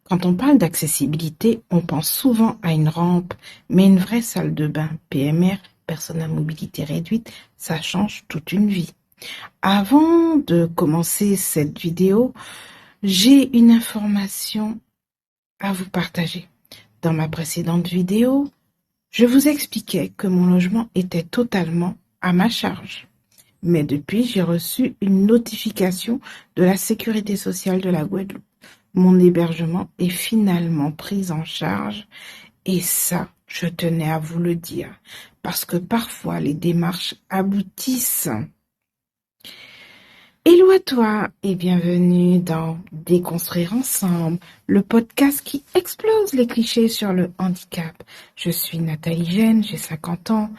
Quand on parle d'accessibilité, on pense souvent à une rampe, mais une vraie salle de bain PMR, personne à mobilité réduite, ça change toute une vie. Avant de commencer cette vidéo, j'ai une information à vous partager. Dans ma précédente vidéo, je vous expliquais que mon logement était totalement à ma charge. Mais depuis, j'ai reçu une notification de la Sécurité sociale de la Guadeloupe. Mon hébergement est finalement pris en charge et ça, je tenais à vous le dire, parce que parfois les démarches aboutissent. Hello à toi et bienvenue dans Déconstruire ensemble, le podcast qui explose les clichés sur le handicap. Je suis Nathalie Gène, j'ai 50 ans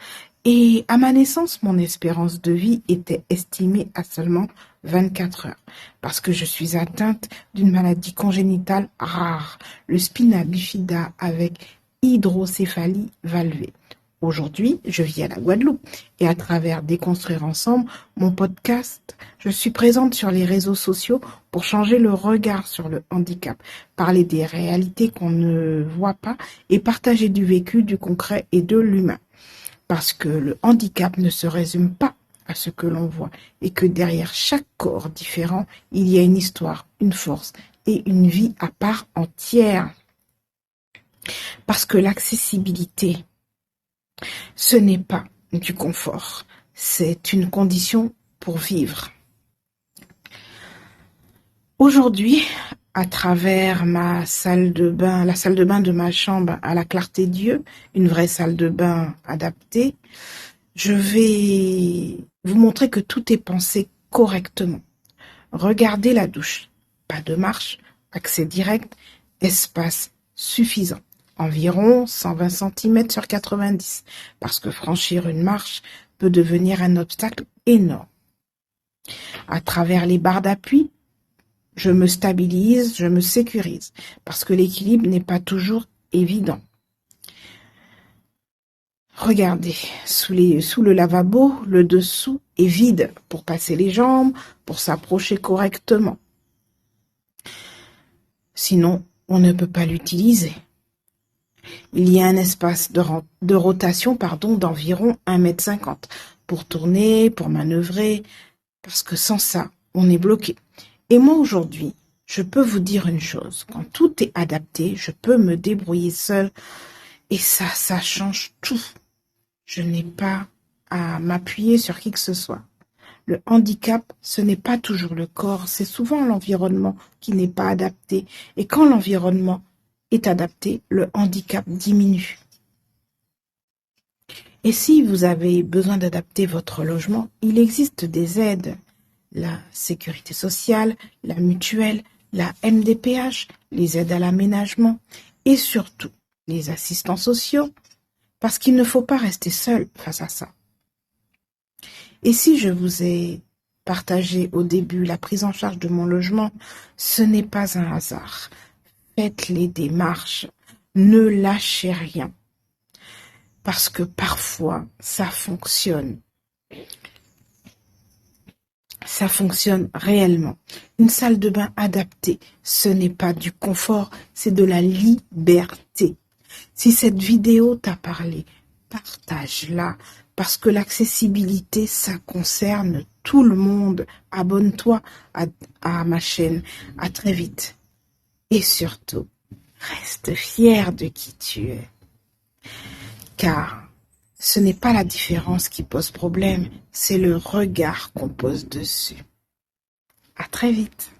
et à ma naissance, mon espérance de vie était estimée à seulement 24 heures parce que je suis atteinte d'une maladie congénitale rare, le spina bifida avec hydrocéphalie valvée. Aujourd'hui, je vis à la Guadeloupe et à travers Déconstruire ensemble, mon podcast, je suis présente sur les réseaux sociaux pour changer le regard sur le handicap, parler des réalités qu'on ne voit pas et partager du vécu, du concret et de l'humain. Parce que le handicap ne se résume pas à ce que l'on voit et que derrière chaque corps différent, il y a une histoire, une force et une vie à part entière. Parce que l'accessibilité, ce n'est pas du confort, c'est une condition pour vivre. Aujourd'hui, à travers ma salle de bain, la salle de bain de ma chambre à la Clarté Dieu, une vraie salle de bain adaptée, je vais vous montrer que tout est pensé correctement. Regardez la douche, pas de marche, accès direct, espace suffisant. Environ 120 cm sur 90, parce que franchir une marche peut devenir un obstacle énorme. À travers les barres d'appui, je me stabilise, je me sécurise, parce que l'équilibre n'est pas toujours évident. Regardez, sous le lavabo, le dessous est vide pour passer les jambes, pour s'approcher correctement. Sinon, on ne peut pas l'utiliser. Il y a un espace de rotation d'environ 1,50 m pour tourner, pour manœuvrer, parce que sans ça, on est bloqué. Et moi, aujourd'hui, je peux vous dire une chose. Quand tout est adapté, je peux me débrouiller seule. Et ça change tout. Je n'ai pas à m'appuyer sur qui que ce soit. Le handicap, ce n'est pas toujours le corps, c'est souvent l'environnement qui n'est pas adapté. Et quand l'environnement est adapté, le handicap diminue. Et si vous avez besoin d'adapter votre logement, il existe des aides. La sécurité sociale, la mutuelle, la MDPH, les aides à l'aménagement et surtout les assistants sociaux, parce qu'il ne faut pas rester seul face à ça. Et si je vous ai partagé au début la prise en charge de mon logement, ce n'est pas un hasard. Faites les démarches, ne lâchez rien, parce que parfois ça fonctionne. Ça fonctionne réellement. Une salle de bain adaptée, ce n'est pas du confort, c'est de la liberté. Si cette vidéo t'a parlé, partage-la, parce que l'accessibilité, ça concerne tout le monde. Abonne-toi à ma chaîne. À très vite. Et surtout, reste fier de qui tu es. Car ce n'est pas la différence qui pose problème, c'est le regard qu'on pose dessus. À très vite.